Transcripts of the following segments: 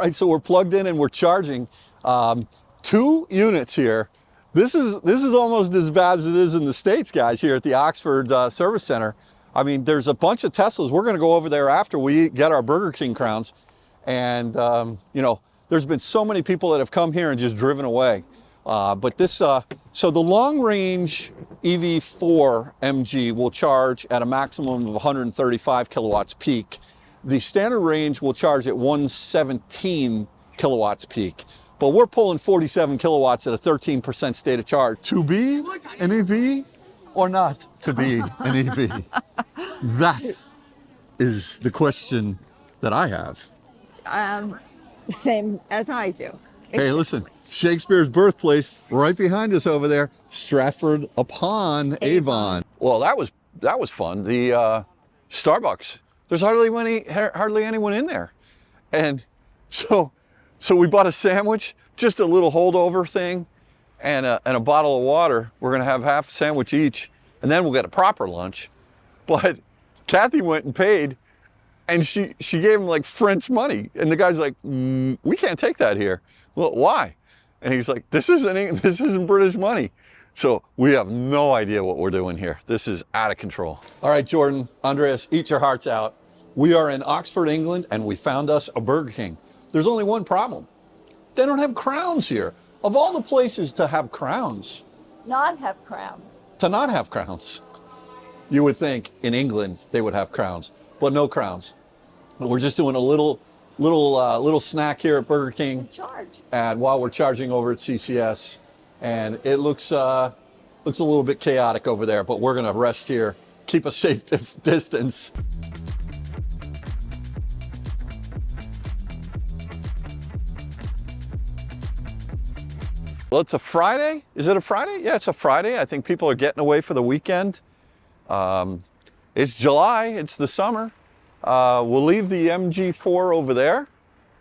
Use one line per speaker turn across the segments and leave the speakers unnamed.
right, so we're plugged in and we're charging. 2 units here. This is almost as bad as it is in the States, guys, here at the Oxford Service Center. I mean, there's a bunch of Teslas. We're going to go over there after we get our Burger King crowns. And, you know, there's been so many people that have come here and just driven away. But this, so the long range EV4 MG will charge at a maximum of 135 kilowatts peak. The standard range will charge at 117 kilowatts peak. But we're pulling 47 kilowatts at a 13% state of charge. To be an EV or not to be an EV? That is the question that I have.
Same as I do.
Hey, listen, Shakespeare's birthplace right behind us over there, Stratford-upon-Avon. Well, that was fun. The Starbucks. There's hardly anyone in there, and so we bought a sandwich, just a little holdover thing, and a bottle of water. We're gonna have half a sandwich each, and then we'll get a proper lunch. But Kathy went and paid, and she gave him like French money, and the guy's like, we can't take that here. Well, why? And he's like, this isn't British money. So we have no idea what we're doing here. This is out of control. All right, Jordan, Andreas, eat your hearts out. We are in Oxford, England, and we found us a Burger King. There's only one problem. They don't have crowns here. Of all the places to have crowns.
Not have crowns.
To not have crowns. You would think in England they would have crowns, but no crowns. We're just doing a little snack here at Burger King.
Charge.
And while we're charging over at CCS, and it looks a little bit chaotic over there, but we're gonna rest here, keep a safe distance. Well, it's a Friday. Is it a Friday? Yeah, it's a Friday. I think people are getting away for the weekend. It's July, it's the summer. We'll leave the MG4 over there.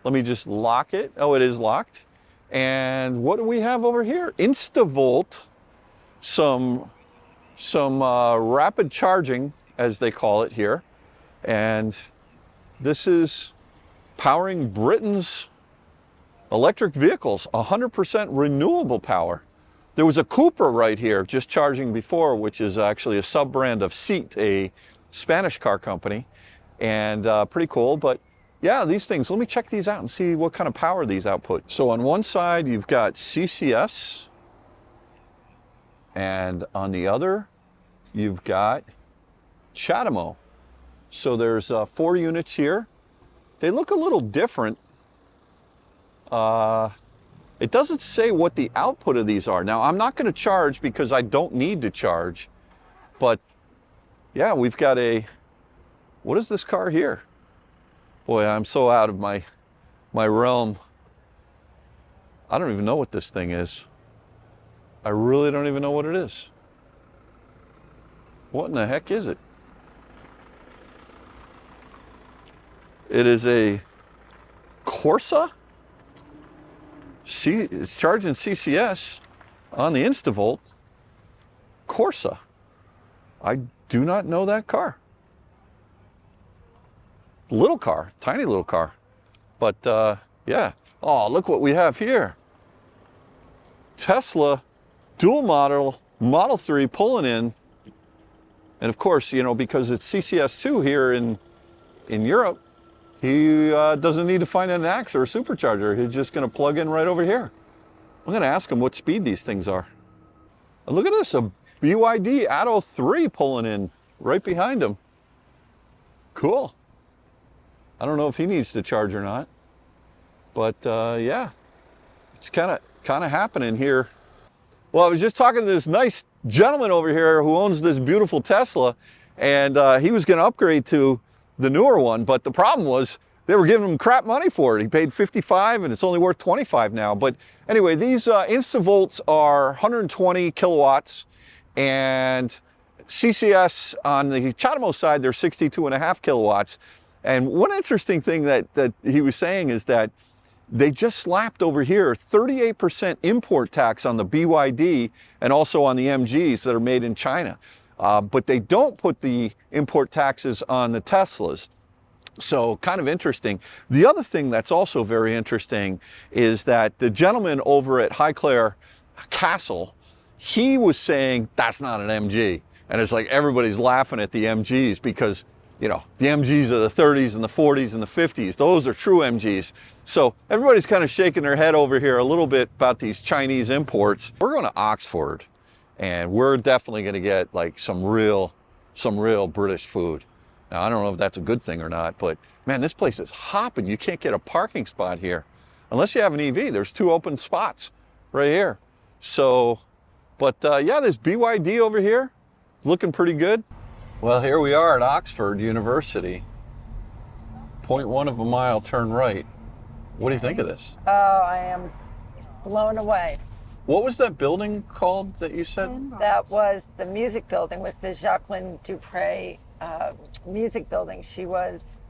Let me just lock it. Oh, it is locked. And what do we have over here? InstaVolt, some rapid charging, as they call it here. And this is powering Britain's electric vehicles, 100% renewable power. There was a Cooper right here just charging before, which is actually a sub-brand of Seat, a Spanish car company. And pretty cool, but yeah, these things, let me check these out and see what kind of power these output. So on one side, you've got CCS, and on the other, you've got CHAdeMO. So there's 4 units here. They look a little different. It doesn't say what the output of these are. Now, I'm not gonna charge because I don't need to charge, but yeah, we've got what is this car here? Boy, I'm so out of my realm. I don't even know what this thing is. I really don't even know what it is. What in the heck is it? It is a Corsa. It's charging CCS on the InstaVolt. Corsa. I do not know that car. Little car, tiny little car. But yeah. Oh, look what we have here. Tesla dual Model 3 pulling in. And of course, you know, because it's CCS2 here in Europe, he doesn't need to find an AX or a supercharger. He's just going to plug in right over here. I'm going to ask him what speed these things are. And look at this, a BYD Atto 3 pulling in right behind him. Cool. I don't know if he needs to charge or not, but yeah, it's kind of happening here. Well, I was just talking to this nice gentleman over here who owns this beautiful Tesla, and he was going to upgrade to the newer one, but the problem was they were giving him crap money for it. He paid 55 and it's only worth 25 now. But anyway, these InstaVolts are 120 kilowatts, and CCS on the CHAdeMO side, they're 62.5 kilowatts. And one interesting thing that he was saying is that they just slapped over here 38% import tax on the BYD and also on the MGs that are made in China. But they don't put the import taxes on the Teslas. So kind of interesting. The other thing that's also very interesting is that the gentleman over at Highclere Castle, he was saying that's not an MG. And it's like everybody's laughing at the MGs because, you know, the MGs of the 30s and the 40s and the 50s, those are true MGs. So everybody's kind of shaking their head over here a little bit about these Chinese imports. We're going to Oxford, and we're definitely going to get like some real British food. Now, I don't know if that's a good thing or not, but man, this place is hopping. You can't get a parking spot here unless you have an EV. There's 2 open spots right here. So, but yeah, there's BYD over here, looking pretty good. Well, here we are at Oxford University. 0.1 of a mile, turn right. What do you think of this?
Oh, I am blown away.
What was that building called that you said?
That was the music building, was the Jacqueline Dupre music building. She was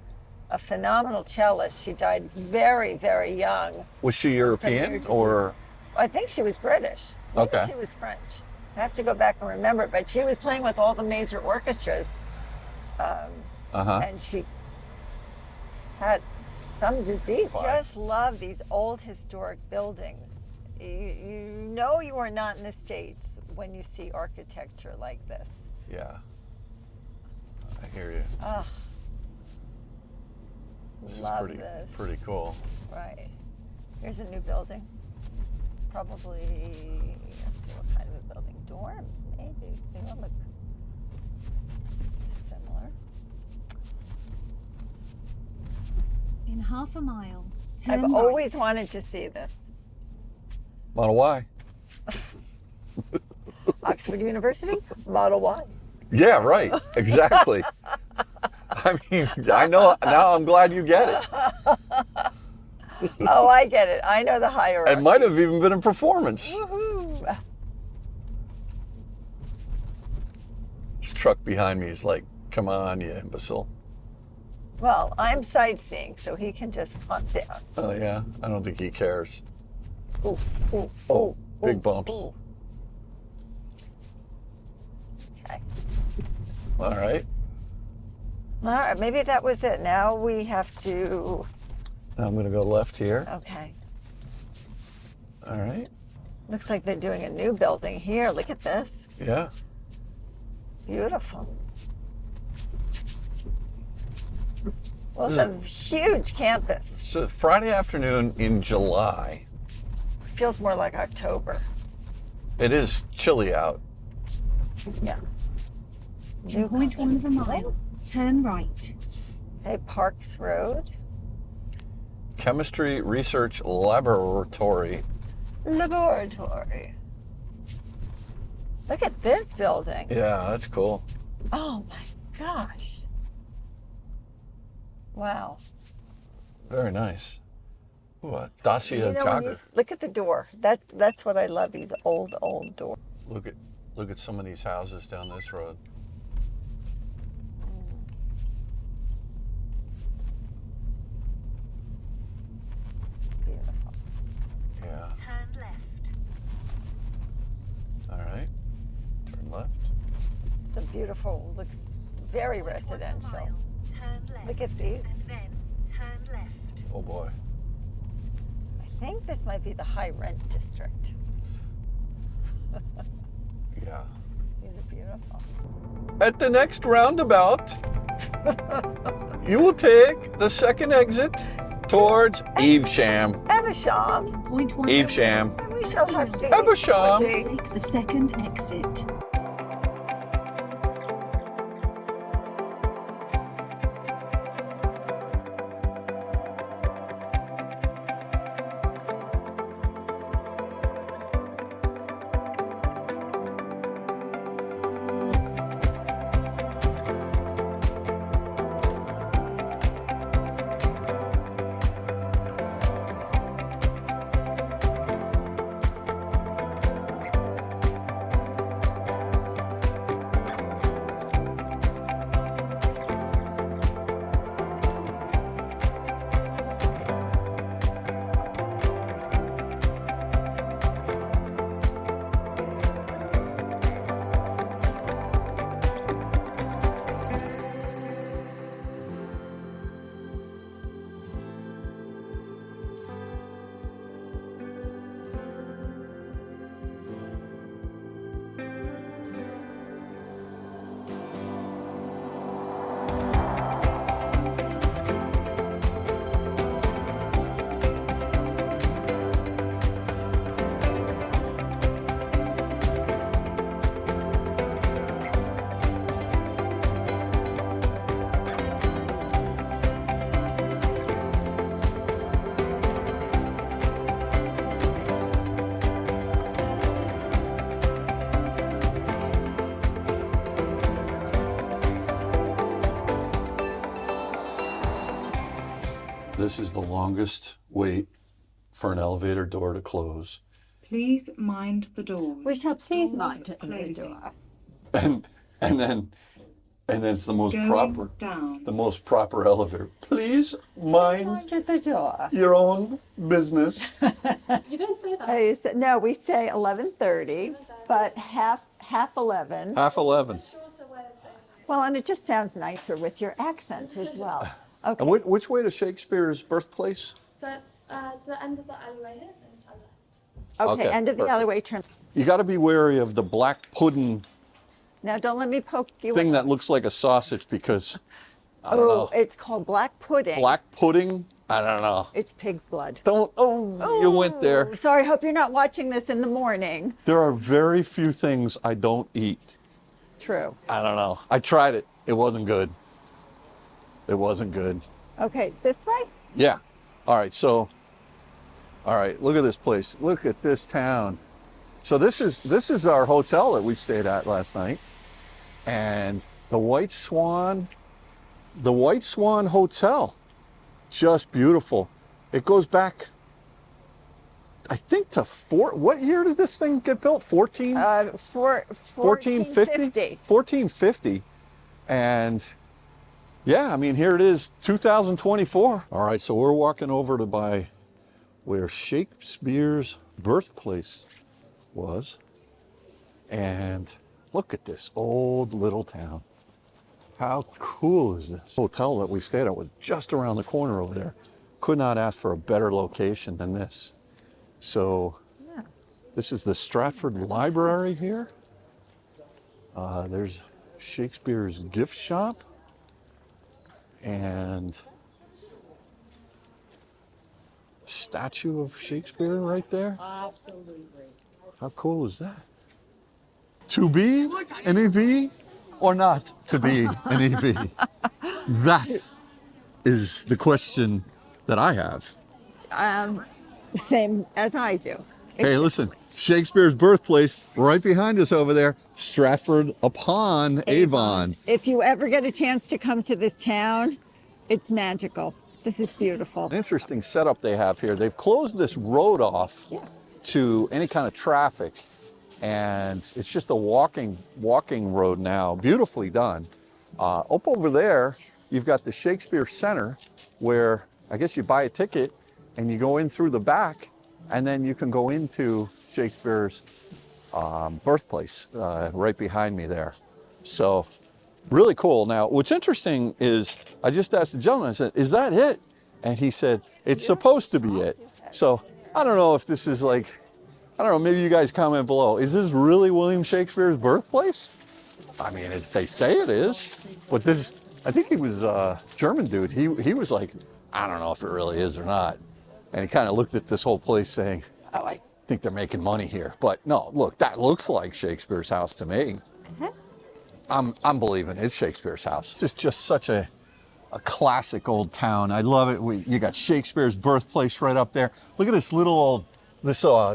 a phenomenal cellist. She died very, very young.
Was she European or?
I think she was British. Maybe
Okay.
she was French. I have to go back and remember, but she was playing with all the major orchestras. And she had some disease.
Wow.
Just love these old historic buildings. You know you are not in the States when you see architecture like this.
Yeah, I hear you.
Oh,
This
love
is
this.
pretty cool.
Right. Here's a new building. Probably, let's see what kind of a building. Dorms, maybe. They don't look similar.
In half a mile, turn
I've
right.
always wanted to see this.
Model Y.
Oxford University, Model Y.
Yeah, right. Exactly. I mean, I know now. I'm glad you get it.
Oh, I get it. I know the hierarchy.
It might have even been a performance.
Woohoo!
This truck behind me is like, "Come on, you imbecile."
Well, I'm sightseeing, so he can just calm down.
Oh yeah, I don't think he cares.
Ooh, ooh,
Oh,
ooh,
big
ooh,
bumps.
ooh. Okay.
All right.
All right, maybe that was it. Now we have to.
Now I'm gonna go left here.
Okay.
All right.
Looks like they're doing a new building here. Look at this.
Yeah.
Beautiful. Well, it's a huge campus.
It's a Friday afternoon in July.
Feels more like October.
It is chilly out.
Yeah.
In 0.1 of a mile, turn right.
Okay, Parks Road.
Chemistry Research Laboratory.
Laboratory. Look at this building.
Yeah, that's cool.
Oh my gosh. Wow.
Very nice. Ooh, a Dacia
You know, when you
jogger.
look at the door. That's what I love, these old doors.
Look at some of these houses down this road.
Beautiful.
Yeah.
Turn left.
All right. Turn left.
So beautiful. Looks very residential.
Turn left.
Look at these.
And then turn left.
Oh boy.
I think this might be the high rent district.
Yeah.
These are beautiful.
At the next roundabout, you will take the second exit towards Evesham.
Evesham,
0.1
Evesham.
and we shall have to
Evesham.
Take the second exit.
This is the longest wait for an elevator door to close.
Please mind the door.
We shall please
Doors
mind the
closing.
door.
And then it's the most
Going down.
proper elevator. Please mind
Mind the door.
your own business.
You don't say that.
I said, no, we say 11:30, but half 11.
Half 11.
Shorter way of saying that.
Well, and it just sounds nicer with your accent as well. Okay.
And which way to Shakespeare's birthplace?
So it's to the end of the alleyway here, and turn left.
Okay,
Okay,
end of the
perfect.
alleyway turn.
You got to be wary of the black pudding
Now, don't let me poke you.
thing that looks like a sausage because, I don't
Oh,
know,
it's called black pudding.
black pudding? I don't know.
It's pig's blood.
You went there.
Ooh, sorry, hope you're not watching this in the morning.
There are very few things I don't eat.
True.
I don't know. I tried it. It wasn't good. It wasn't good.
Okay, this way?
Yeah. All right, look at this place. Look at this town. So this is our hotel that we stayed at last night. And the White Swan Hotel. Just beautiful. It goes back, I think, to what year did this thing get built? 1450? 1450. And yeah, I mean, here it is, 2024. All right, so we're walking over to by where Shakespeare's birthplace was. And look at this old little town. How cool is this? Hotel that we stayed at was just around the corner over there. Could not ask for a better location than this. So this is the Stratford Library here. There's Shakespeare's gift shop. And statue of Shakespeare right there.
Absolutely.
How cool is that? To be an EV or not to be an EV? That is the question that I have.
Same as I do.
Hey, listen, Shakespeare's birthplace right behind us over there, Stratford-upon-Avon.
If you ever get a chance to come to this town, it's magical. This is beautiful.
Interesting setup they have here. They've closed this road off to any kind of traffic, and it's just a walking road now. Beautifully done. Up over there, you've got the Shakespeare Center, where I guess you buy a ticket and you go in through the back, and then you can go into Shakespeare's birthplace right behind me there. So really cool. Now, what's interesting is I just asked the gentleman, I said, is that it? And he said, it's supposed to be it. So I don't know if this is like, I don't know, maybe you guys comment below. Is this really William Shakespeare's birthplace? I mean, they say it is, but this, I think he was a German dude. He was like, I don't know if it really is or not. And he kind of looked at this whole place saying, oh, I think they're making money here. But no, look, that looks like Shakespeare's house to me. I'm believing it's Shakespeare's house. It's just such a classic old town. I love it. You got Shakespeare's birthplace right up there. Look at this little old,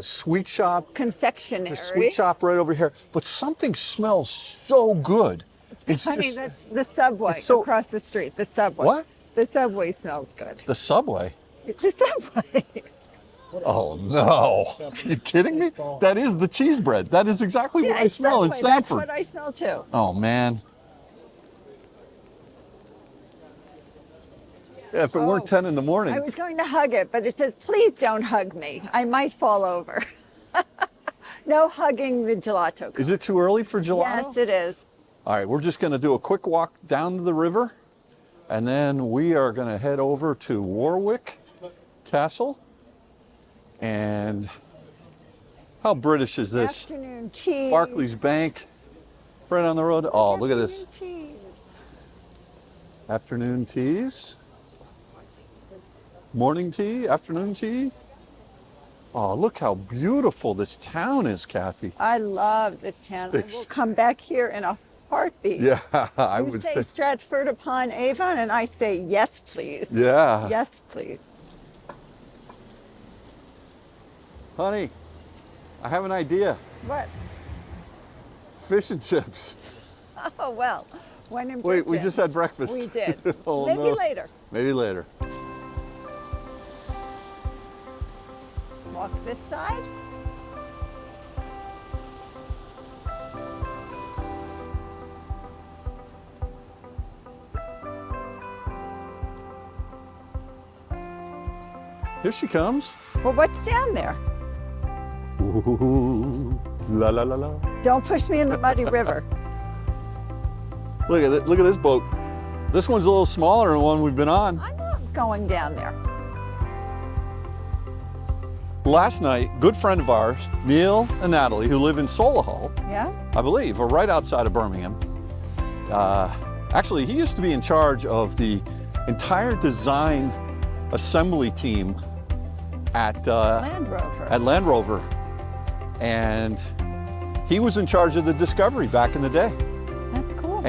sweet shop.
Confectionery.
The sweet shop right over here. But something smells so good. It's
Honey,
just,
that's the subway across the street. The subway.
What?
The subway smells good.
the Subway.
The subway.
Oh no! Are you kidding me? That is the cheese bread. That is exactly what I smell in
Subway. That's
Stanford.
what I smell too.
Oh man. Yeah, if it weren't 10 in the morning.
I was going to hug it, but it says, please don't hug me. I might fall over. No hugging the gelato.
Is it too early for gelato?
Yes, it is.
All right, we're just going to do a quick walk down to the river, and then we are going to head over to Warwick Castle. And how British is this?
Afternoon tea.
Barclays Bank, right on the road. Oh, look at this. Afternoon teas. Morning tea, afternoon tea. Oh, look how beautiful this town is, Kathy.
I love this town. I will come back here in a heartbeat.
Yeah, I
You
would
say
say.
Stratford-upon-Avon, and I say, yes, please.
Yeah.
Yes, please.
Honey, I have an idea.
What?
Fish and chips.
Oh, well, when in
Wait, we
Britain,
just had breakfast.
We did.
Oh,
Maybe
no.
later.
Maybe later.
walk this side.
Here she comes.
Well, what's down there?
Ooh, la la la la.
Don't push me in the muddy river.
Look at it. Look at this boat. This one's a little smaller than the one we've been on.
I'm not going down there.
Last night, good friend of ours, Neil and Natalie, who live in Solihull,
Yeah?
I believe, or right outside of Birmingham. Actually, he used to be in charge of the entire design assembly team at
Land Rover.
Land Rover, and he was in charge of the Discovery back in the day.
That's cool.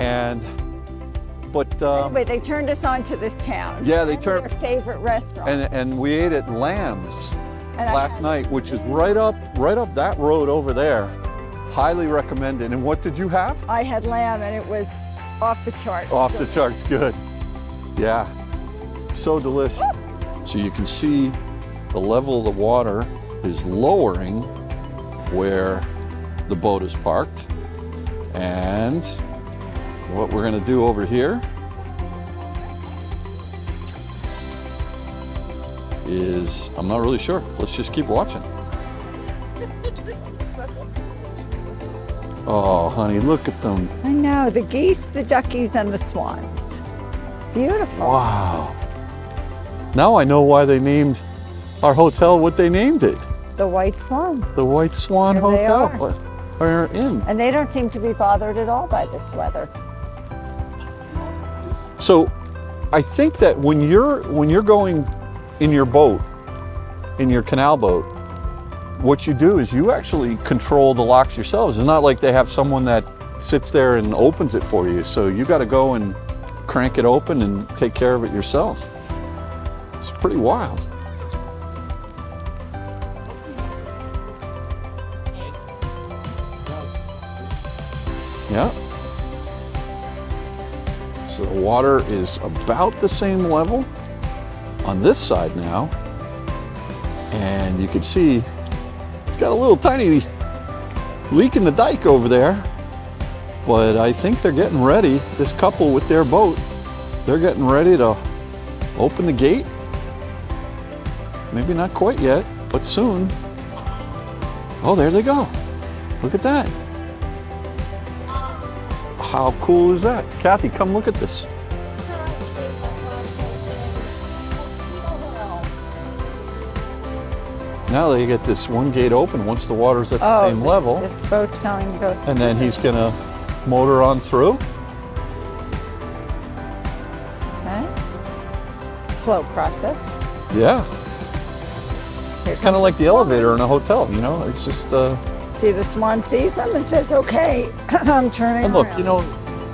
But
Anyway, they turned us on to this town.
Yeah, they
That's
turned-
their favorite restaurant.
and we ate at Lamb's
And I
last
had-
night, which is right up that road over there. Highly recommended. And what did you have?
I had lamb, and it was off the charts.
Off the charts, good. Yeah, so delicious. So you can see the level of the water is lowering where the boat is parked. And what we're gonna do over here is, I'm not really sure. Let's just keep watching. Oh, honey, look at them.
I know, the geese, the duckies, and the swans. Beautiful.
Wow. Now I know why they named our hotel what they named it.
The white swan.
The White Swan
There they
Hotel. Or Inn.
And they don't seem to be bothered at all by this weather.
So I think that when you're going in your boat, in your canal boat, what you do is you actually control the locks yourselves. It's not like they have someone that sits there and opens it for you. So you got to go and crank it open and take care of it yourself. It's pretty wild. Yeah. So the water is about the same level on this side now. And you can see it's got a little tiny leak in the dike over there. But I think they're getting ready, this couple with their boat, they're getting ready to open the gate. Maybe not quite yet, but soon. Oh, there they go. Look at that. How cool is that? Kathy, come look at this. Now they get this one gate open once the water's at the same level.
This boat's going to go through.
And then he's gonna motor on through.
Okay. Slow process.
Yeah, it's kind of like the elevator in a hotel, you know? It's just,
See, the swan sees them and says, okay, I'm turning
and look,
around.
you know,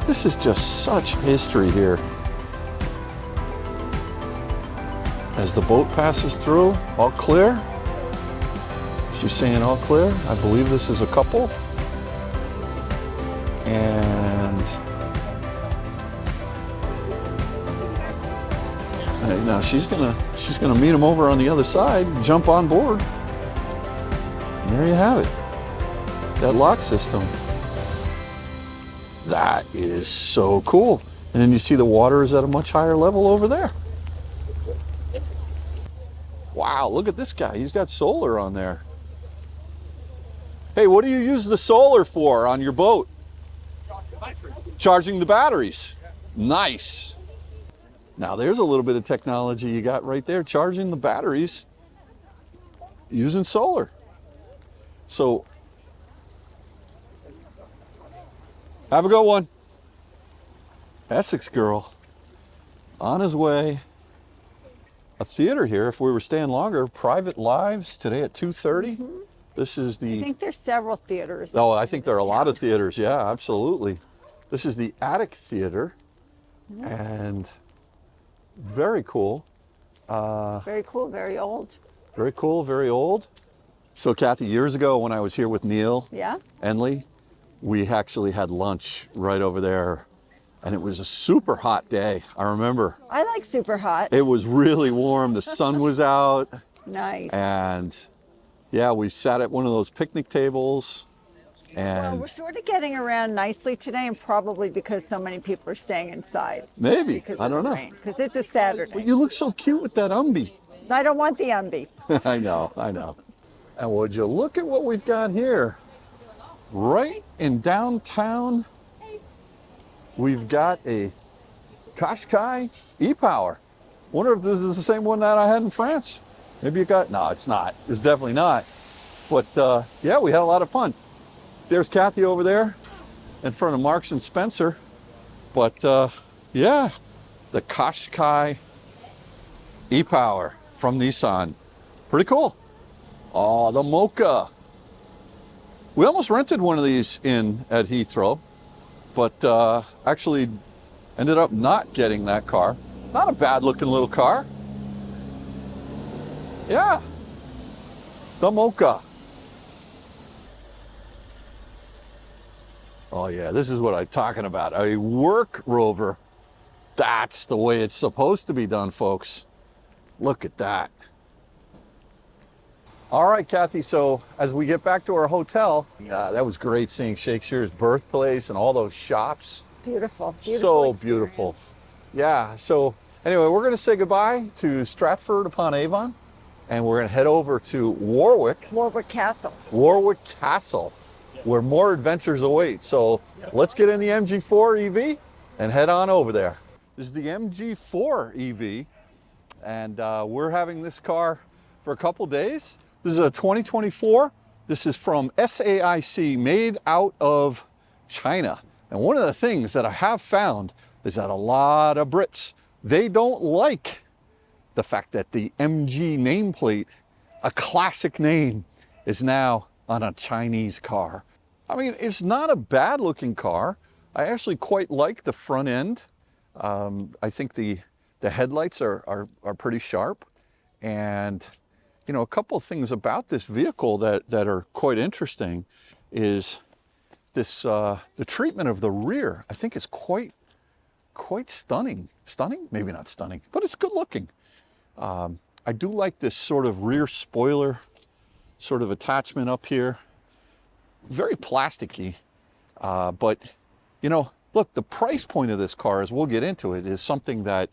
this is just such history here. As the boat passes through, all clear. She's saying all clear. I believe this is a couple. And now she's gonna meet him over on the other side, jump on board. And there you have it. That lock system. That is so cool. And then you see the water is at a much higher level over there. Wow, look at this guy. He's got solar on there. Hey, what do you use the solar for on your boat? Charging the batteries. Nice. Now there's a little bit of technology you got right there, charging the batteries using solar. So, have a good one. Essex girl on his way. A theater here, if we were staying longer, Private Lives today at 2:30.
Mm-hmm.
This is the...
I think there's several theaters.
Oh, I think there are a lot of theaters. Yeah, absolutely. This is the Attic Theater, and very cool.
Very cool, very old.
Very cool, very old. So Kathy, years ago when I was here with Neil
Yeah?
Enley, we actually had lunch right over there, and it was a super hot day. I remember.
I like super hot.
It was really warm. The sun was out,
Nice.
and Yeah, we sat at one of those picnic tables,
Well,
and
we're sort of getting around nicely today, and probably because so many people are staying inside.
maybe,
Because
I
of
don't
the
know.
rain. Because it's a Saturday.
But you look so cute with that umby.
I don't want the umby.
I know. And would you look at what we've got here? Right in downtown, we've got a Qashqai e-Power. Wonder if this is the same one that I had in France. Maybe you got, no, it's not. It's definitely not. But yeah, we had a lot of fun. There's Kathy over there in front of Marks and Spencer. But yeah, the Qashqai e-Power from Nissan. Pretty cool. Oh, the Mocha. We almost rented one of these in at Heathrow, but actually ended up not getting that car. Not a bad looking little car. Yeah, the Mocha. Oh yeah, this is what I'm talking about. A work Rover. That's the way it's supposed to be done, folks. Look at that. All right, Kathy, so as we get back to our hotel, that was great seeing Shakespeare's birthplace and all those shops.
Beautiful.
So beautiful. Yeah, so anyway, we're going to say goodbye to Stratford-upon-Avon, and we're going to head over to Warwick.
Warwick Castle.
Warwick Castle, where more adventures await. So let's get in the MG4 EV and head on over there. This is the MG4 EV, and we're having this car for a couple days. This is a 2024. This is from SAIC, made out of China. And one of the things that I have found is that a lot of Brits, they don't like the fact that the MG nameplate, a classic name, is now on a Chinese car. I mean, it's not a bad looking car. I actually quite like the front end. I think the headlights are pretty sharp. And you know, a couple of things about this vehicle that are quite interesting is this, the treatment of the rear. I think is quite stunning. Stunning? Maybe not stunning, but it's good looking. I do like this sort of rear spoiler sort of attachment up here. Very plasticky, but you know, look, the price point of this car, as we'll get into it, is something that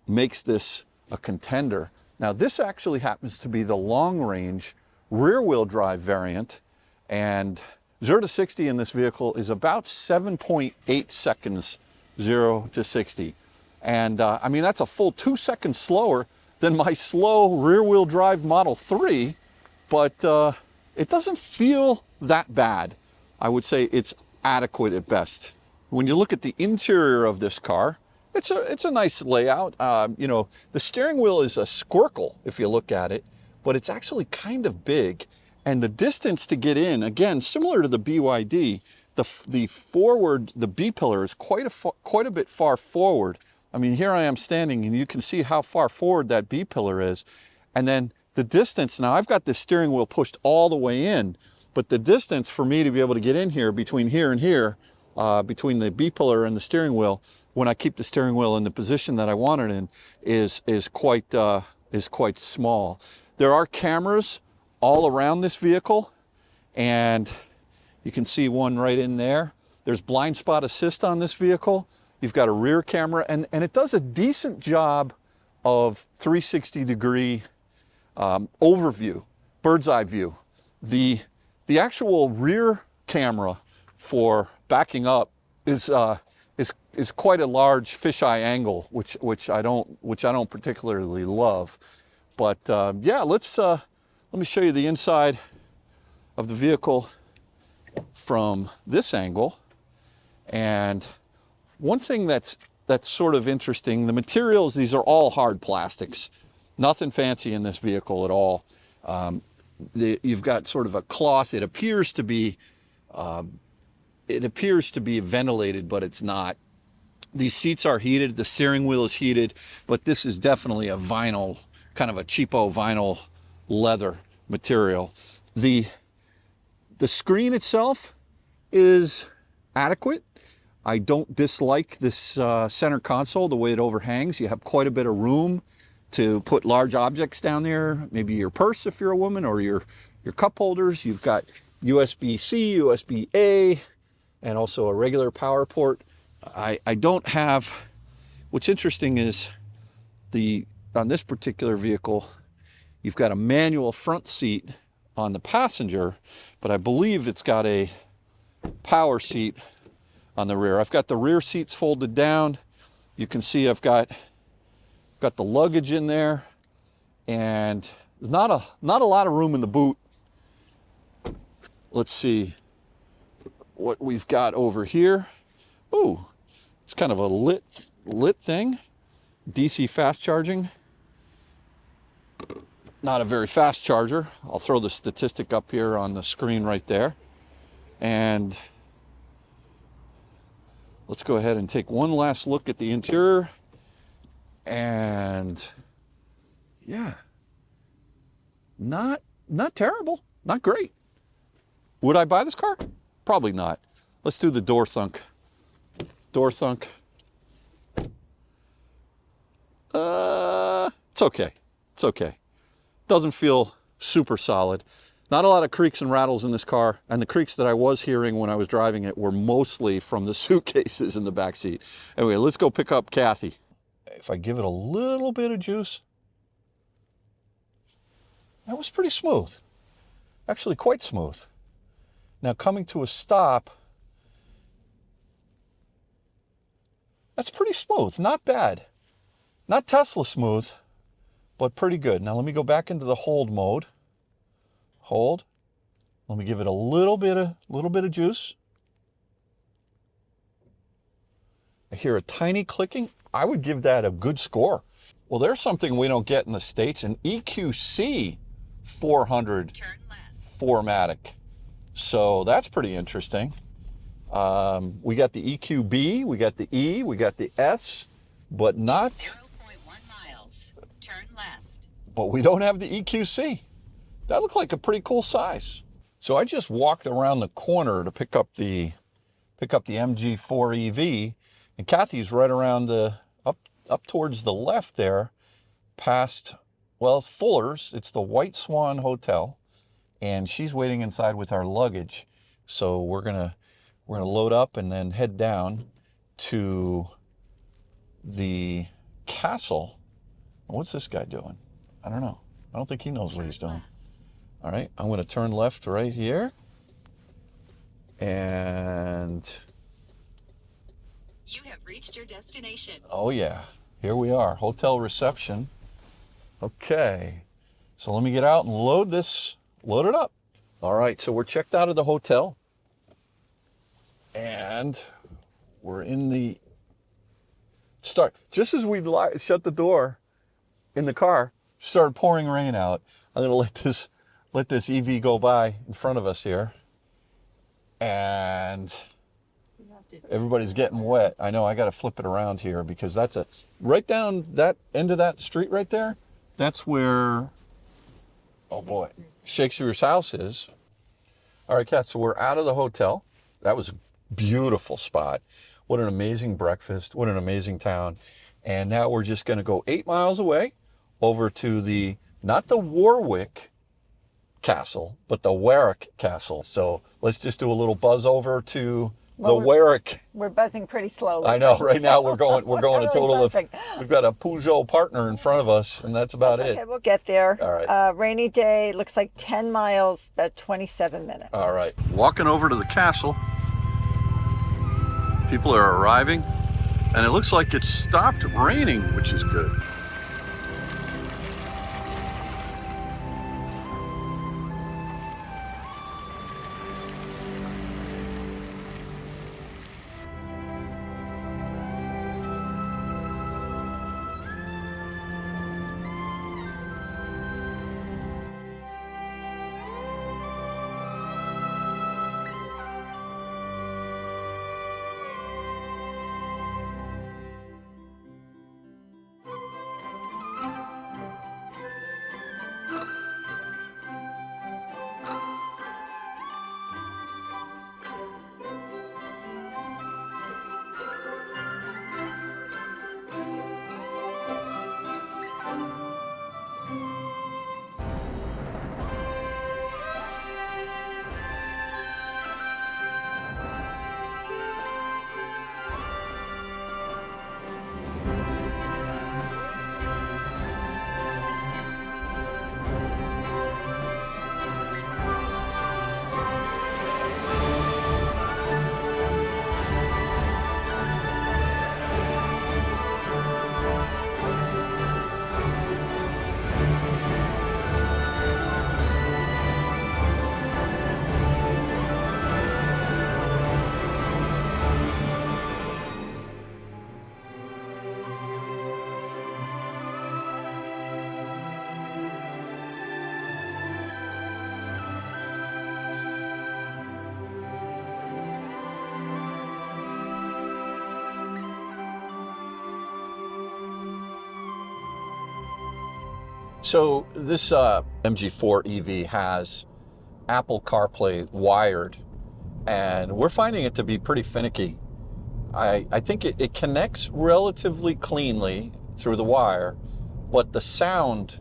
makes this a contender. Now, this actually happens to be the long-range rear-wheel drive variant, and 0 to 60 in this vehicle is about 7.8 seconds, 0 to 60. And I mean, that's a full 2 seconds slower than my slow rear-wheel drive Model 3, but it doesn't feel that bad. I would say it's adequate at best. When you look at the interior of this car, it's a nice layout. You know, the steering wheel is a squircle if you look at it, but it's actually kind of big. And the distance to get in, again, similar to the BYD, the B-pillar is quite a bit far forward. I mean, here I am standing and you can see how far forward that B-pillar is. And then the distance, now I've got the steering wheel pushed all the way in, but the distance for me to be able to get in here between here and here, between the B-pillar and the steering wheel, when I keep the steering wheel in the position that I want it in, is quite small. There are cameras all around this vehicle, and you can see one right in there. There's blind spot assist on this vehicle. You've got a rear camera, and it does a decent job of 360-degree overview, bird's eye view. The actual rear camera for backing up is quite a large fisheye angle, which I don't particularly love. But yeah, let me show you the inside of the vehicle from this angle. And one thing that's sort of interesting, the materials, these are all hard plastics. Nothing fancy in this vehicle at all. You've got sort of a cloth. It appears to be ventilated, but it's not. These seats are heated, the steering wheel is heated, but this is definitely a vinyl, kind of a cheapo vinyl leather material. The screen itself is adequate. I don't dislike this center console, the way it overhangs. You have quite a bit of room to put large objects down there, maybe your purse if you're a woman, or your cup holders. You've got USB-C, USB-A, and also a regular power port. I don't have, what's interesting is on this particular vehicle, you've got a manual front seat on the passenger, but I believe it's got a power seat on the rear. I've got the rear seats folded down. You can see I've got the luggage in there, and there's not a lot of room in the boot. Let's see what we've got over here. Ooh, it's kind of a lit thing. DC fast charging. Not a very fast charger. I'll throw the statistic up here on the screen right there. And let's go ahead and take one last look at the interior. And yeah, not terrible, not great. Would I buy this car? Probably not. Let's do the door thunk. Door thunk. It's okay. It's okay. Doesn't feel super solid. Not a lot of creaks and rattles in this car, and the creaks that I was hearing when I was driving it were mostly from the suitcases in the back seat. Anyway, let's go pick up Kathy. If I give it a little bit of juice, that was pretty smooth. Actually, quite smooth. Now coming to a stop, that's pretty smooth, not bad. Not Tesla smooth, but pretty good. Now let me go back into the hold mode. Hold. Let me give it a little bit of juice. I hear a tiny clicking. I would give that a good score. Well, there's something we don't get in the States, an EQC 400 4MATIC. So that's pretty interesting. We got the EQB, we got the E, we got the S, but not
0.1 miles. Turn left.
But we don't have the EQC. That looked like a pretty cool size. So I just walked around the corner to pick up the MG4 EV, and Kathy's right around the up towards the left there, past, well, it's Fuller's. It's the White Swan Hotel, and she's waiting inside with our luggage. So we're gonna load up and then head down to the castle. What's this guy doing? I don't know. I don't think he knows what he's doing. All right, I'm going to turn left right here. And
You have reached your destination.
oh yeah, here we are, hotel reception. Okay, so let me get out and load it up. All right, so we're checked out of the hotel. And we're in the start. Just as we shut the door in the car, started pouring rain out. I'm going to let this EV go by in front of us here. And everybody's getting wet. I know I got to flip it around here because that's right down that end of that street right there. That's where, oh boy, Shakespeare's house is. All right, Kat, so we're out of the hotel. That was a beautiful spot. What an amazing breakfast. What an amazing town. And now we're just going to go 8 miles away over to not the Warwick Castle, but the Warwick Castle. So let's just do a little buzz over to the Warwick.
We're buzzing pretty slowly.
I know. Right now we're going
Really
a total
buzzing.
We've got a Peugeot partner in front of us, and that's about it.
Okay, we'll get there.
All right.
Rainy day. Looks like 10 miles, about 27 minutes.
All right. Walking over to the castle. People are arriving, and it looks like it's stopped raining, which is good. So this MG4 EV has Apple CarPlay wired, and we're finding it to be pretty finicky. I think it connects relatively cleanly through the wire, but the sound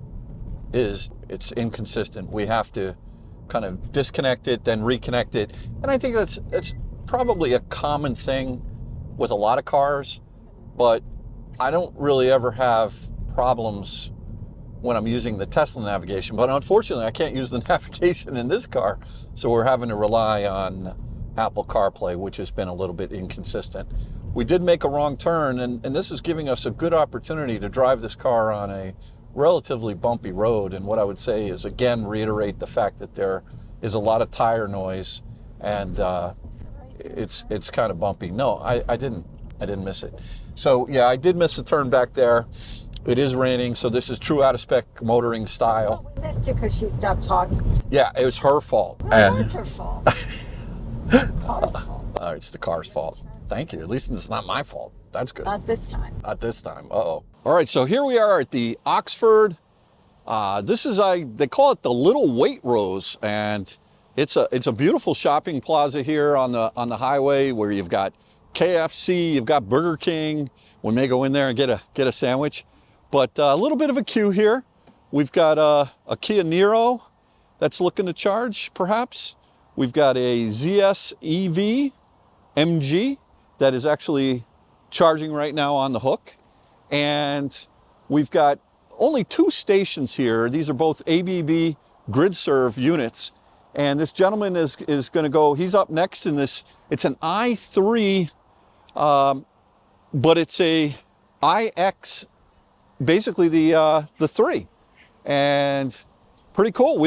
it's inconsistent. We have to kind of disconnect it, then reconnect it. And I think that's probably a common thing with a lot of cars, but I don't really ever have problems when I'm using the Tesla navigation. But unfortunately, I can't use the navigation in this car, so we're having to rely on Apple CarPlay, which has been a little bit inconsistent. We did make a wrong turn, and this is giving us a good opportunity to drive this car on a relatively bumpy road. And what I would say is, again, reiterate the fact that there is a lot of tire noise, and it's kind of bumpy. No, I didn't miss it. So yeah, I did miss a turn back there. It is raining, so this is true out-of-spec motoring style.
Well, we missed it because she stopped talking.
Yeah, it was her fault.
Well, it was her fault. Car's fault.
It's the car's fault. Thank you. At least it's not my fault. That's good.
Not this time.
Not this time. Uh-oh. All right, so here we are at the Oxford. This is they call it the Little Waitrose, and it's a beautiful shopping plaza here on the highway where you've got KFC, you've got Burger King. We may go in there and get a sandwich, but a little bit of a queue here. We've got a Kia Niro that's looking to charge, perhaps. We've got a ZS EV MG that is actually charging right now on the hook. And we've got only 2 stations here. These are both ABB GridServe units. And this gentleman is going to go, he's up next in this. It's an i3, but it's a iX, basically the 3. And pretty cool.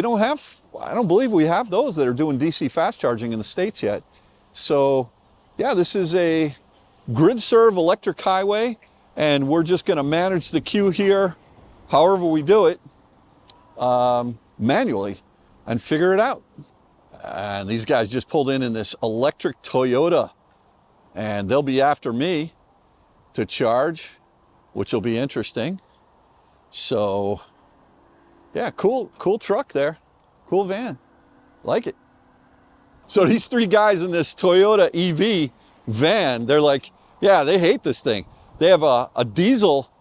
I don't believe we have those that are doing DC fast charging in the States yet. So yeah, this is a GridServe electric highway, and we're just going to manage the queue here however we do it manually and figure it out. And these guys just pulled in this electric Toyota, and they'll be after me to charge, which will be interesting. So yeah, cool truck there. Cool van. Like it. So these 3 guys in this Toyota EV van, they're like, yeah, they hate this thing. They have a diesel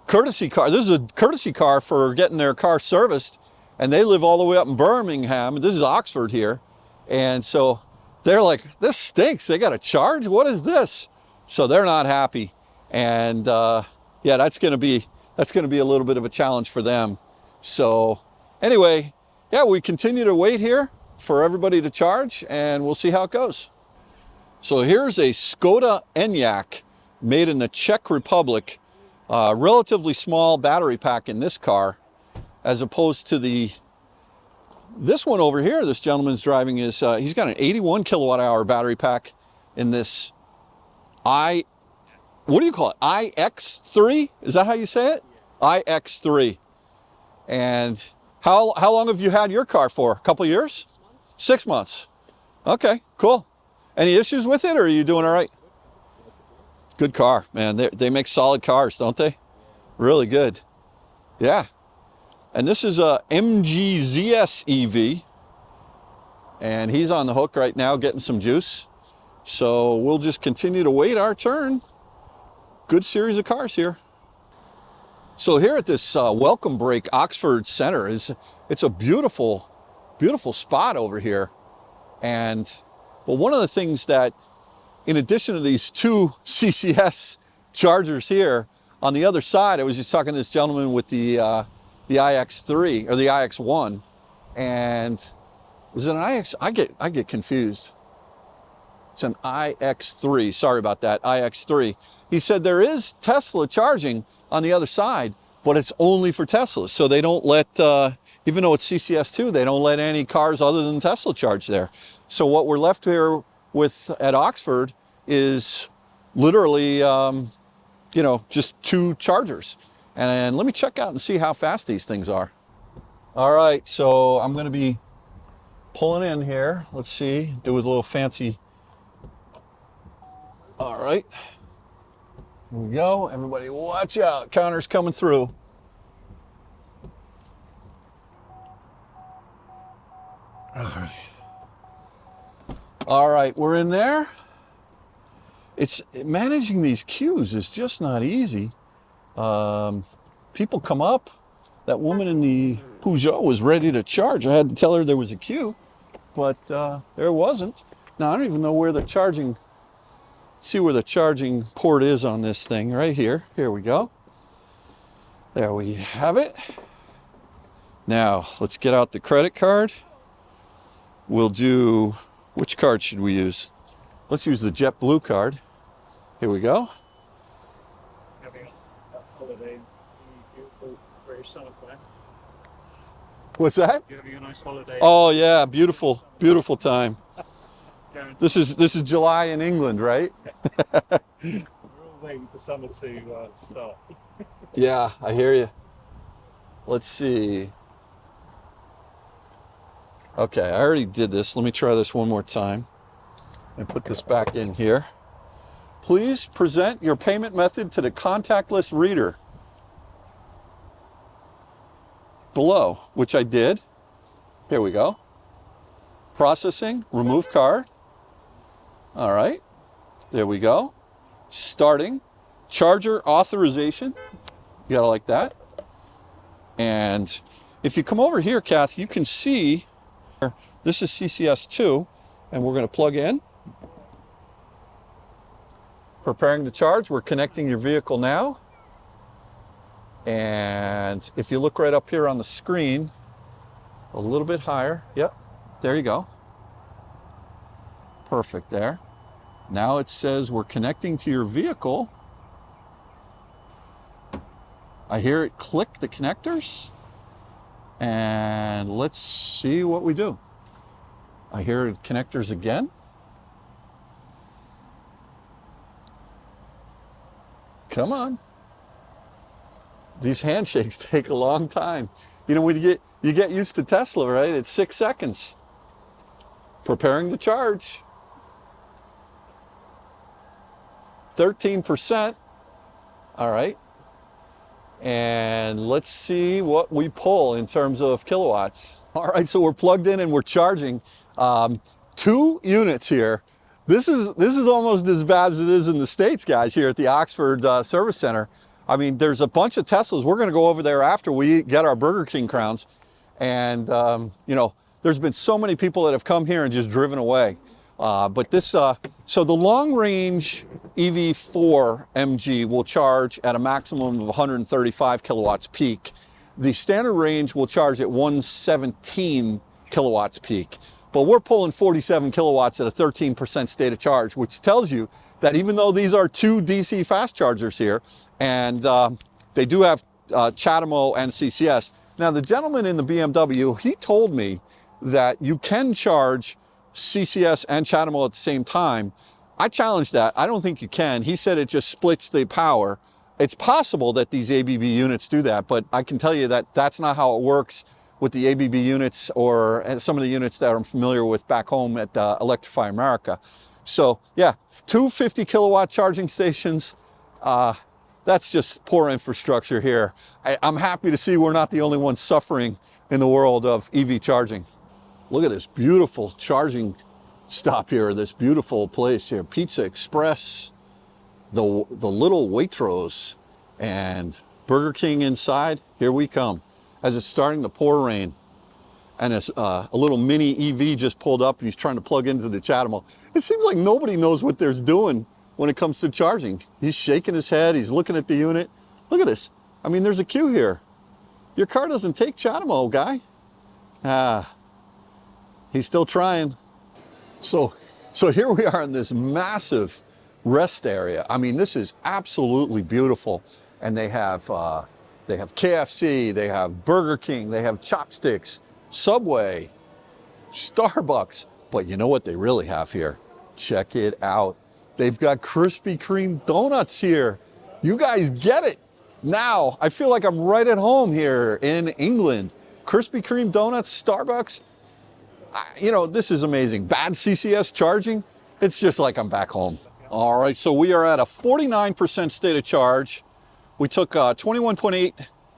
courtesy car. This is a courtesy car for getting their car serviced, and they live all the way up in Birmingham. This is Oxford here. And so they're like, this stinks. They got to charge? What is this? So they're not happy. And yeah, that's going to be a little bit of a challenge for them. So anyway, yeah, we continue to wait here for everybody to charge, and we'll see how it goes. So here's a Skoda Enyaq made in the Czech Republic. Relatively small battery pack in this car, as opposed to this one over here. This gentleman's driving is he's got an 81 kilowatt hour battery pack in this what do you call it? iX3? Is that how you say it? iX3. And how long have you had your car for? A couple years? 6 months. Okay, cool. Any issues with it, or are you doing all right? Good car, man. They make solid cars, don't they? Really good. Yeah. And this is a MG ZS EV, and he's on the hook right now getting some juice. So we'll just continue to wait our turn. Good series of cars here. So here at this Welcome Break Oxford Center, it's a beautiful, beautiful spot over here. And well, one of the things that, in addition to these 2 CCS chargers here, on the other side, I was just talking to this gentleman with the iX3 or the iX1, and was it an iX? I get confused. It's an iX3. Sorry about that. iX3. He said there is Tesla charging on the other side, but it's only for Teslas. So they don't let, even though it's CCS2, they don't let any cars other than Tesla charge there. So what we're left here with at Oxford is literally, just 2 chargers. And let me check out and see how fast these things are. All right, so I'm going to be pulling in here. Let's see, do a little fancy. All right, here we go. Everybody watch out, counter's coming through. All right. All right, we're in there. It's managing these queues is just not easy. People come up. That woman in the Peugeot was ready to charge. I had to tell her there was a queue, but there wasn't. Now I don't even know where the charging. See where the charging port is on this thing right here. Here we go. There we have it. Now let's get out the credit card. We'll do, which card should we use? Let's use the JetBlue card. Here we go. What's that?
You're having a nice holiday.
Oh yeah, beautiful, beautiful time. This is July in England, right?
We're all waiting for summer to start.
Yeah, I hear you. Let's see. Okay, I already did this. Let me try this one more time and put this back in here. Please present your payment method to the contactless reader below, which I did. Here we go. Processing, remove card. All right, there we go. Starting, charger authorization. You gotta like that. And if you come over here, Kath, you can see this is CCS2, and we're going to plug in. Preparing to charge. We're connecting your vehicle now. And if you look right up here on the screen, a little bit higher. Yep, there you go. Perfect there. Now it says we're connecting to your vehicle. I hear it click the connectors. And let's see what we do. I hear connectors again. Come on. These handshakes take a long time. You know, when you get used to Tesla, right? It's 6 seconds. Preparing to charge. 13%. All right. And let's see what we pull in terms of kilowatts. All right, so we're plugged in and we're charging 2 units here. This is almost as bad as it is in the States, guys, here at the Oxford Service Center. I mean, there's a bunch of Teslas. We're gonna go over there after we get our Burger King crowns. And, you know, there's been so many people that have come here and just driven away. But this, so the long range EV4 MG will charge at a maximum of 135 kilowatts peak. The standard range will charge at 117 kilowatts peak. But we're pulling 47 kilowatts at a 13% state of charge, which tells you that even though these are 2 DC fast chargers here, and they do have CHAdeMO and CCS. Now the gentleman in the BMW, he told me that you can charge CCS and CHAdeMO at the same time. I challenged that. I don't think you can. He said it just splits the power. It's possible that these ABB units do that, but I can tell you that that's not how it works with the ABB units or some of the units that I'm familiar with back home at Electrify America. So yeah, 2 50 kilowatt charging stations. That's just poor infrastructure here. I'm happy to see we're not the only ones suffering in the world of EV charging. Look at this beautiful charging stop here, this beautiful place here. Pizza Express, the little Waitrose, and Burger King inside. Here we come. As it's starting to pour rain. And a little mini EV just pulled up and he's trying to plug into the CHAdeMO. It seems like nobody knows what they're doing when it comes to charging. He's shaking his head, he's looking at the unit. Look at this. I mean, there's a queue here. Your car doesn't take CHAdeMO, guy. He's still trying. So here we are in this massive rest area. I mean, this is absolutely beautiful. And they have KFC, they have Burger King, they have Chopsticks, Subway, Starbucks. But you know what they really have here? Check it out. They've got Krispy Kreme donuts here. You guys get it. Now, I feel like I'm right at home here in England. Krispy Kreme donuts, Starbucks. You know, this is amazing. Bad CCS charging, it's just like I'm back home. All right, so we are at a 49% state of charge. We took 21.8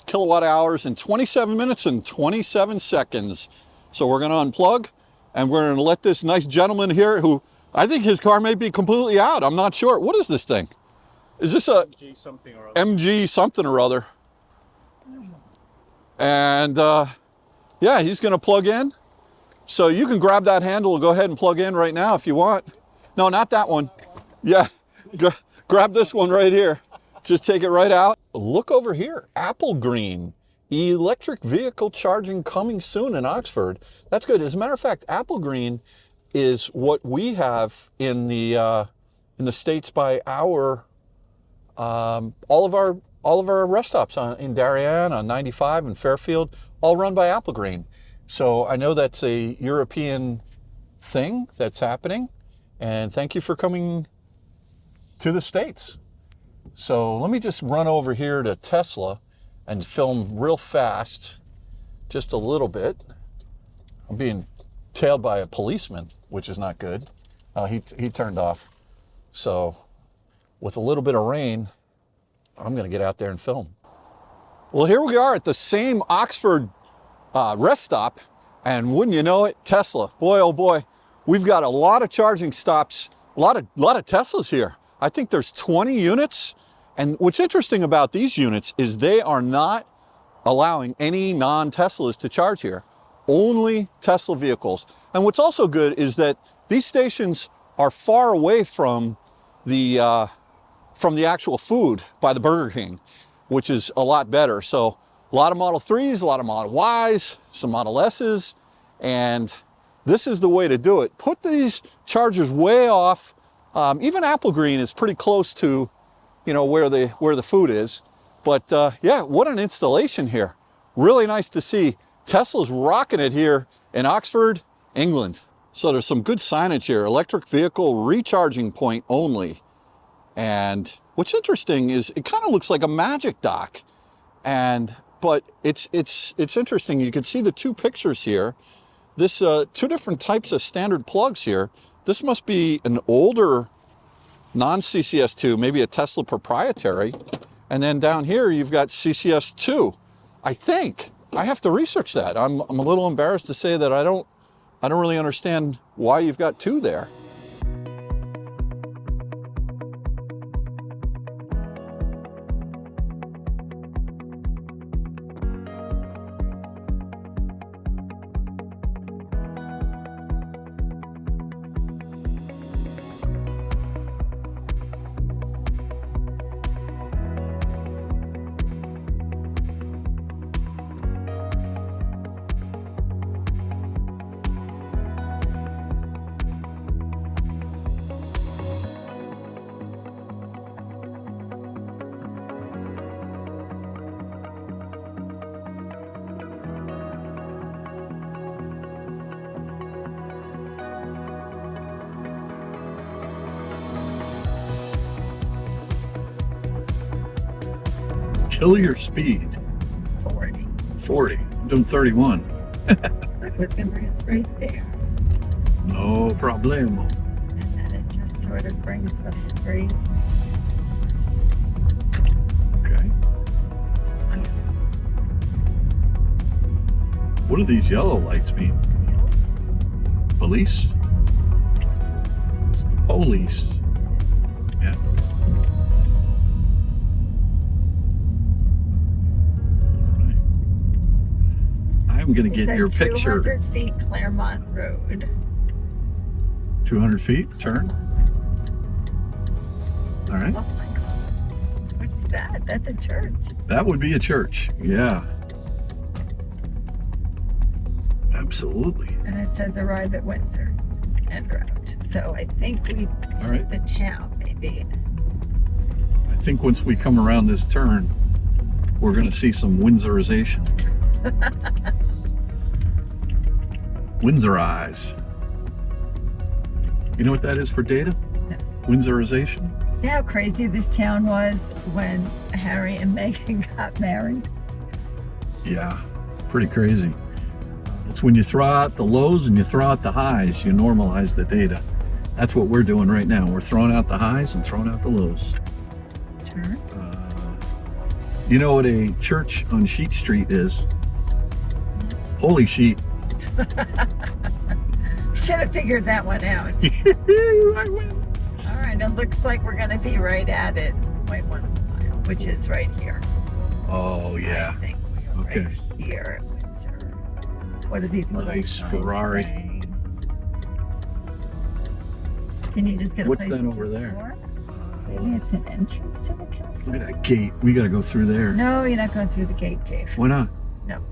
kilowatt hours in 27 minutes and 27 seconds. So we're gonna unplug and we're going to let this nice gentleman here, who I think his car may be completely out. I'm not sure. What is this thing? Is this a
MG something or other.
MG something or other? And yeah, he's going to plug in. So you can grab that handle and go ahead and plug in right now if you want. No, not that one. Yeah, grab this one right here. Just take it right out. Look over here, Apple Green. Electric vehicle charging coming soon in Oxford. That's good. As a matter of fact, Apple Green is what we have in the States by our all of our rest stops in Darien, on 95 and Fairfield, all run by Apple Green. So I know that's a European thing that's happening, and thank you for coming to the States. So let me just run over here to Tesla and film real fast, just a little bit. I'm being tailed by a policeman, which is not good. He turned off. So with a little bit of rain, I'm gonna get out there and film. Well, here we are at the same Oxford rest stop, and wouldn't you know it, Tesla. Boy, oh boy, we've got a lot of charging stops, a lot of Teslas here. I think there's 20 units. And what's interesting about these units is they are not allowing any non-Teslas to charge here, only Tesla vehicles. And what's also good is that these stations are far away from the actual food by the Burger King, which is a lot better. So a lot of Model 3s, a lot of Model Ys, some Model S's, and this is the way to do it. Put these chargers way off. Even Apple Green is pretty close to, you know, where the food is. But yeah, what an installation here. Really nice to see. Tesla's rocking it here in Oxford, England. So there's some good signage here. Electric vehicle recharging point only. And what's interesting is it kind of looks like a Magic Dock. But it's interesting. You can see the two pictures here. This two different types of standard plugs here. This must be an older non-CCS2, maybe a Tesla proprietary. And then down here, you've got CCS2. I think, I have to research that. I'm a little embarrassed to say that I don't really understand why you've got two there. Kill your speed.
40.
40. I'm doing 31.
That was going to bring us right there.
No problemo.
And then it just sort of brings us straight.
Okay. What do these yellow lights mean? Police? It's the police. Yeah. I'm going to get your picture.
200 feet Claremont Road.
200 feet, turn. All right.
Oh my God. What's that? That's a church.
That would be a church. Yeah. Absolutely.
And it says arrive at Windsor en route. So I think we,
All right.
the town maybe.
I think once we come around this turn, we're going to see some Windsorization. Windsor eyes. You know what that is for data?
No.
Windsorization?
You know how crazy this town was when Harry and Meghan got married?
Yeah, pretty crazy. It's when you throw out the lows and you throw out the highs, you normalize the data. That's what we're doing right now. We're throwing out the highs and throwing out the lows.
Sure.
You know what a church on Sheet Street is? Holy sheet.
Should have figured that one out.
I win.
All right, it looks like we're going to be right at it. 0.1 mile, which is right here.
Oh, yeah.
I think we are
Okay.
right here at Windsor. What are these little
Nice
signs
Ferrari.
saying? Can you just get a
What's
place
that
to
over there?
park? Maybe it's an entrance to the castle.
Look at that gate. We got to go through there.
No, you're not going through the gate, Dave.
Why not?
No.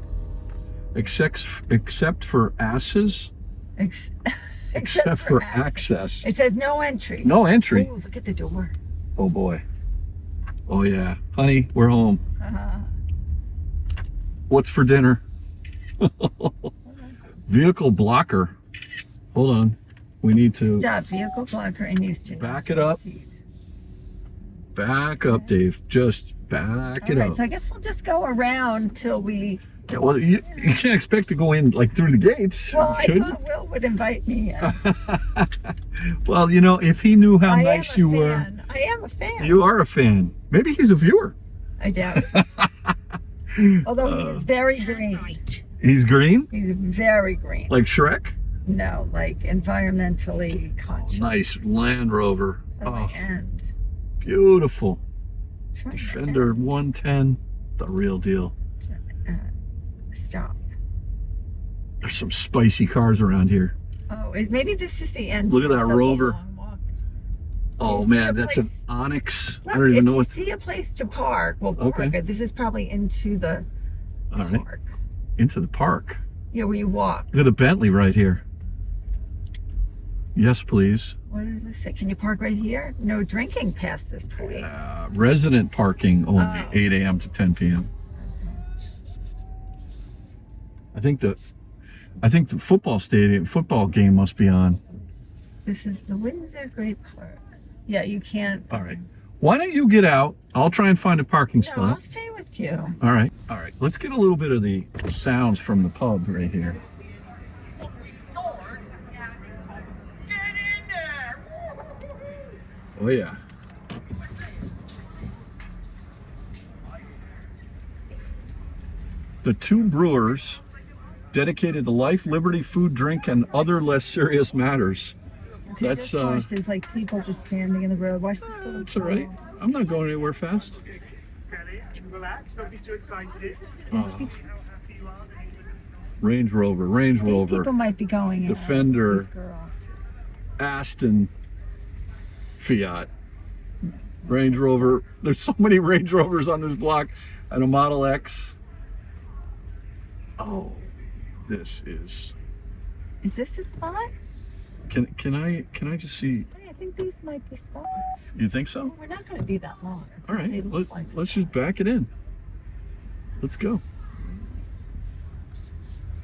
Except for asses? Except for access.
It says no entry.
No entry.
Ooh, look at the door.
Oh, boy. Oh, yeah. Honey, we're home. What's for dinner? Vehicle blocker. Hold on. We need to
Stop. Vehicle blocker and used to.
back it up. Back up, Dave. Just back it
All right,
up.
so I guess we'll just go around till we.
Yeah, well, you can't expect to go in like through the gates.
Well, I
should you?
thought Will would invite me in.
Well, you know, if he knew how
I
nice
am a
you were,
fan. I am a fan.
you are a fan. Maybe he's a viewer.
I doubt it. Although he is very green.
Right.
He's green,
He's very green.
like Shrek.
No, like environmentally conscious.
Nice Land Rover.
At
Oh,
the end.
beautiful.
Try to
Defender 110, the real deal.
Stop.
There's some spicy cars around here.
Oh, maybe this is the end.
Look at that
of the
Rover.
long walk.
Oh
see a
man, that's an
place?
Onyx.
Look,
I don't even know
if you
what.
see a place to park, we'll park
Okay.
it. This is probably into the
All right,
park.
into the park.
Yeah, where you walk.
Look at the Bentley right here. Yes, please.
What does this say? Can you park right here? No drinking past this point.
Resident parking only,
Oh.
8 a.m. to 10 p.m. I think the football game must be on.
This is the Windsor Great Park. Yeah, you can't.
All right. Why don't you get out? I'll try and find a parking
No, I'll
spot.
stay with you.
All right. All right. Let's get a little bit of the sounds from the pub right here. Oh yeah. The Two Brewers, dedicated to life, liberty, food, drink, and other less serious matters.
Okay,
That's,
this watch, there's like people just standing in the road. Watch this little
That's all right. I'm not going anywhere fast.
Relax, don't be too excited.
Range Rover,
These people might be going in.
Defender.
These girls.
Aston, Fiat, Range Rover. There's so many Range Rovers on this block, and a Model X. Oh, this is.
Is this the spot?
Can I just see?
Hey, I think these might be spots.
You think so?
We're not going to be that long.
All
They
right,
look like
let's
spots.
just back it in. Let's go.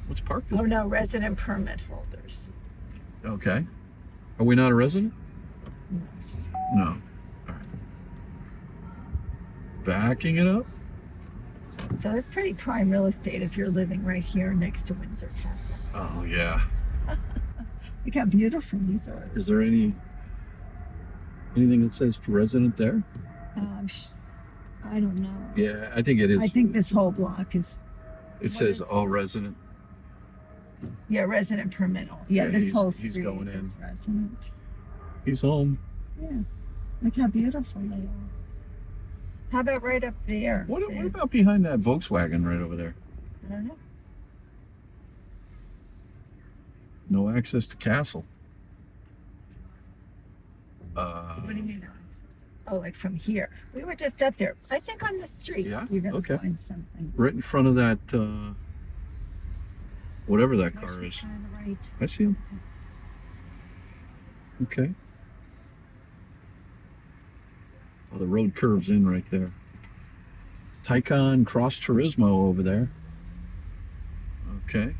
Let's park this.
Oh no, resident permit holders.
Okay. Are we not a resident? No. All right. Backing it up.
So that's pretty prime real estate if you're living right here next to Windsor Castle.
Oh yeah.
Look how beautiful these are.
Is there anything that says resident there?
I don't know.
Yeah, I think it is.
I think this whole block is,
It says
is
all
this?
resident.
yeah, resident permit. Yeah,
Yeah,
this whole
he's
street
going in.
is resident.
He's home.
Yeah, look how beautiful they are. How about right up there?
What
There's-
about behind that Volkswagen right over there?
I don't know.
No access to Castle.
What do you mean? No access? Oh, like from here. We were just up there. I think on the street.
Yeah?
You're gonna
Okay.
find something.
Right in front of that, whatever that
Watch
car
this
is.
on the right.
I see him. Okay. Oh, the road curves in right there. Taycan Cross Turismo over there. Okay.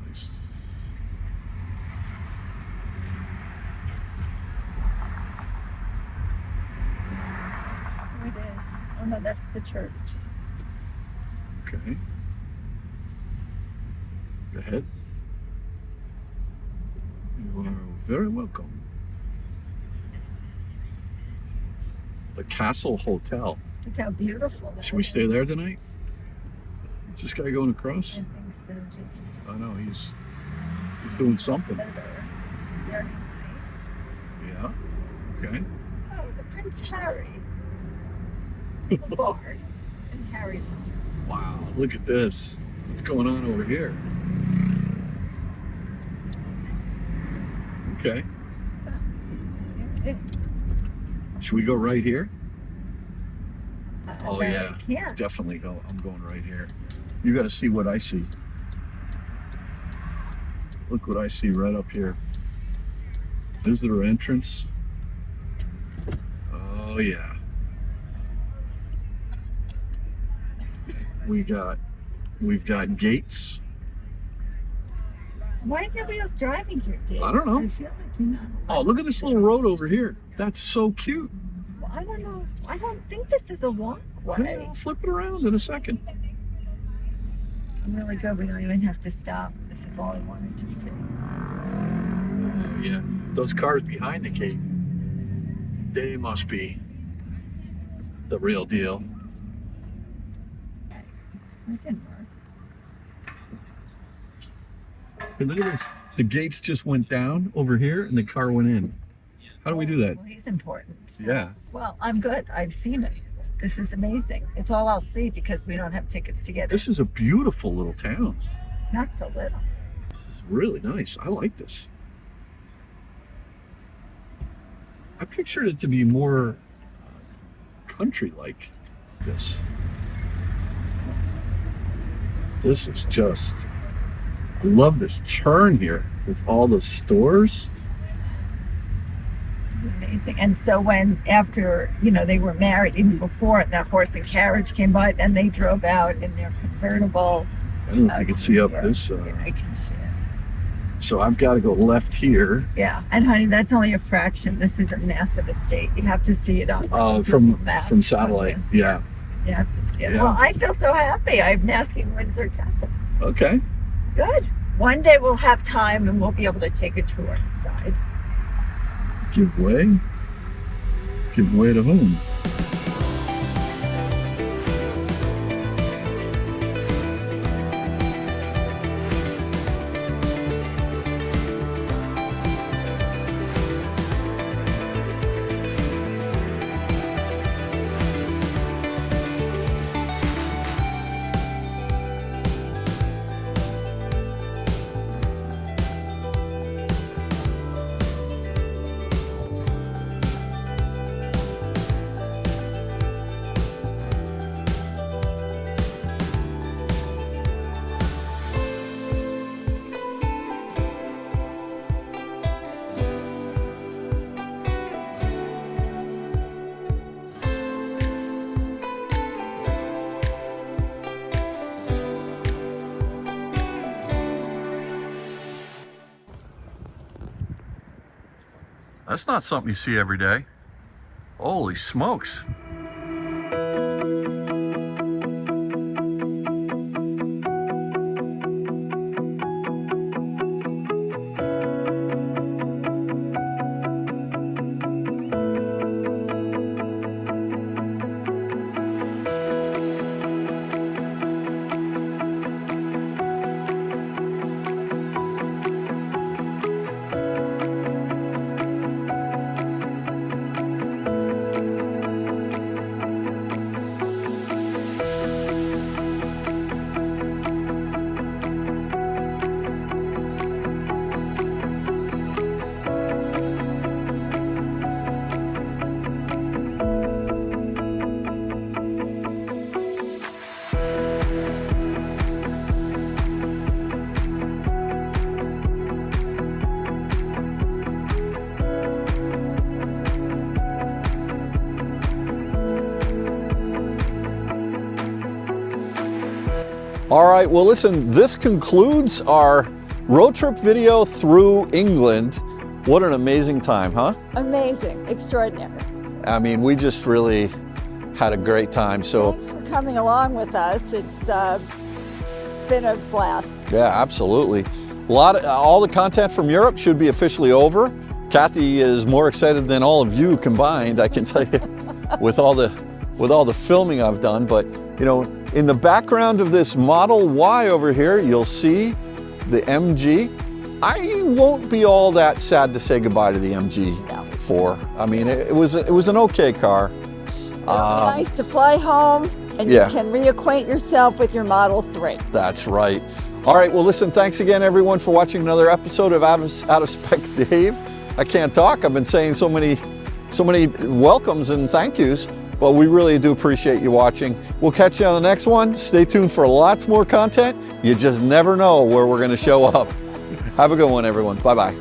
Nice.
There it is. Oh no, that's the church.
Okay. Go ahead. You are very welcome. The Castle Hotel.
Look how beautiful that
Should we
is.
stay there tonight? Is this guy going across?
I think so. Just
I know he's doing something.
very nice.
Yeah. Okay.
Oh, the Prince Harry. The Bard. And Harry's on.
Wow. Look at this. What's going on over here? Okay.
There it is.
Should we go right here? Oh
There
yeah.
I can.
Definitely go. I'm going right here. You got to see what I see. Look what I see right up here. Visitor entrance. Oh yeah. We've got gates.
Why is nobody else driving here, Dave?
I don't know.
I feel like you're not.
Oh, look at this little road over here. That's so cute.
Well, I don't know. I don't think this is a walkway.
I'll flip it around in a second.
I'm really good. We don't even have to stop. This is all I wanted to see.
Oh yeah. Those cars behind the gate, they must be the real deal.
That didn't work.
Hey, look at this. The gates just went down over here and the car went in. How do we do that?
Well, he's important.
Yeah.
Well, I'm good. I've seen it. This is amazing. It's all I'll see because we don't have tickets to get
This
in.
is a beautiful little town.
It's not so little.
This is really nice. I like this. I pictured it to be more country-like. This is just, I love this turn here with all the stores.
Amazing. And so when after, they were married, even before, and that horse and carriage came by, then they drove out in their convertible.
I don't know if you can see up this.
Yeah, I can see it.
So I've got to go left here.
Yeah. And honey, that's only a fraction. This is a massive estate. You have to see it on
From
Google Maps.
satellite. Yeah.
You have to see it.
Yeah.
Well, I feel so happy. I've now seen Windsor Castle.
Okay.
Good. One day we'll have time and we'll be able to take a tour inside.
Give way? Give way to whom? That's not something you see every day. Holy smokes. All right, well listen, this concludes our road trip video through England. What an amazing time, huh?
Amazing. Extraordinary.
I mean, we just really had a great time. So
Thanks for coming along with us. It's been a blast.
yeah, absolutely. All the content from Europe should be officially over. Kathy is more excited than all of you combined, I can tell you, with all the filming I've done. But you know, In the background of this Model Y over here, you'll see the MG. I won't be all that sad to say goodbye to the MG4. I mean, it was an okay car.
It'll be nice to fly home, and
yeah.
you can reacquaint yourself with your Model 3.
That's right. All right, well, listen, thanks again, everyone, for watching another episode of Out of Spec Dave. I can't talk. I've been saying so many welcomes and thank yous, but we really do appreciate you watching. We'll catch you on the next one. Stay tuned for lots more content. You just never know where we're going to show up. Have a good one, everyone. Bye-bye.